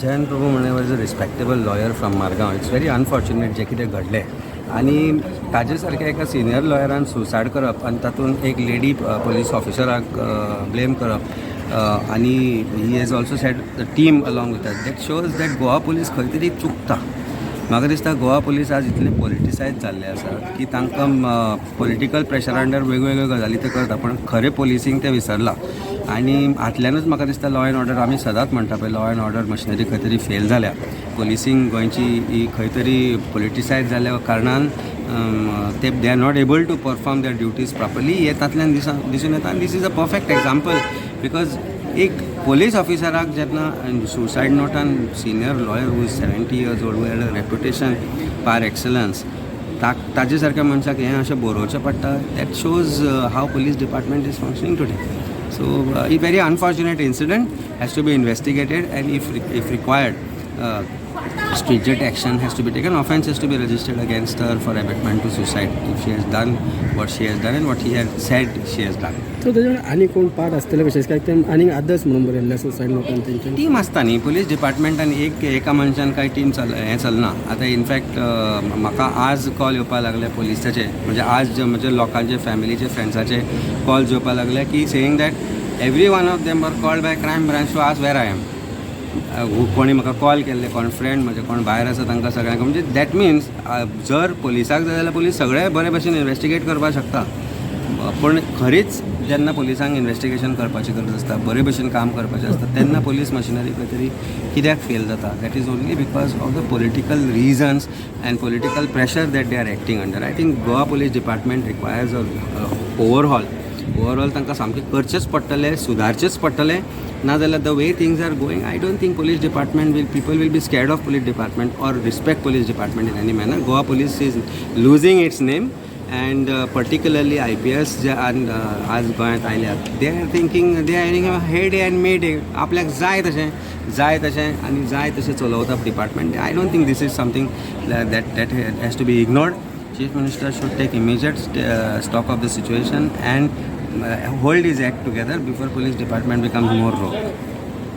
जयंत प्रभू म्हणणे was a respectable lawyer from Margao. It's very unfortunate जे कितें घडलें आनी ताजे सारक्या एका सिनियर लॉयरान सुसायड करप आनी तातूंत एक लेडी पुलीस ऑफिसराक ब्लेम करप आनी he has also sed the team along with that shows that Goa police खंय तरी चुकता. म्हाका दिसता गोवा पुलीस आज इतले पॉलिटिसायज जाल्ले आसात की तांकां पॉलिटिकल प्रेशरा अंडर वेगवेगळ्यो गजाली ते करता पण खरें पोलिसींग ते विसरला. आनी हातल्यानूच म्हाका दिसता लॉ एंड ऑर्डर आमी सदांच म्हणटा पळय लॉ एंड ऑर्डर मशिनरी खंय तरी फेल जाल्या. पोलिसींग गोंयची ही खंय तरी पॉलिटिसायज जाल्ल्या कारणान they are not able to perform their duties properly हे तातल्यान दिसून येता. आनी this is a perfect example because एक पुलीस ऑफिसराक जेन्ना सुसायड नोटान senior lawyer who is 70 years old, who had a reputation par excellence, ताजे सारक्या मनशाक हें अशें बरोवचें पडटा. That shows how police department is functioning today. So a very unfortunate incident has to be investigated, and if required, stringent action has to be taken. Offence has to be registered against her for abetment to suicide if she has done what she has done and what he has said she has done. So त्याच्यावर आणि कोण part असतले कशें काय ते आणि others म्हणून बरयल्ले suicide नोटान तेंच्यानी टीम आसता न्ही पुलीस डिपार्टमेंटान एका मनशान कांय टीम हें चलना. आतां इनफॅक्ट म्हाका आज कॉल येवपाक लागले पुलिसाचे, म्हणजे आज म्हणजे लोकांचे फॅमिलीचे फ्रेंड्साचे कॉल्स येवपाक लागले की saying that every one of them were called by crime branch to ask where I am. कोणी म्हाका कॉल केल्ले, कोण फ्रेंड म्हणजे कोण भायर आसा तांकां सगळ्यांक, म्हणजे दॅट मिन्स जर पुलिसाक जाय जाल्यार पुलीस सगळे बरे भशेन इन्वेस्टिगेट करपाक शकता. पण खरीच जेन्ना पुलिसांक इन्वेस्टिगेशन करपाची गरज आसता, बरे भशेन काम करपाचें आसता, तेन्ना पुलीस मशिनरी खंय तरी कित्याक फेल जाता. That is only because of the political reasons and political pressure that they are acting under. I think Goa police department requires a overall तांकां सामकें करचेंच पडटलें, सुदारचेंच पडटलें. नाजाल्यार the way things are going, I don't think police department people will be scared of police department or respect police department in any manner. Goa police is losing its name and particularly IPS जे आज गोंयांत आयल्यात, they are thinking they are having heyday and May Day, आपल्याक जाय तशें आनी जाय तशें चलोवता department. I don't think this is something that has to be ignored. Chief Minister should take immediate stock of the situation and hold his act together before police department becomes more rogue.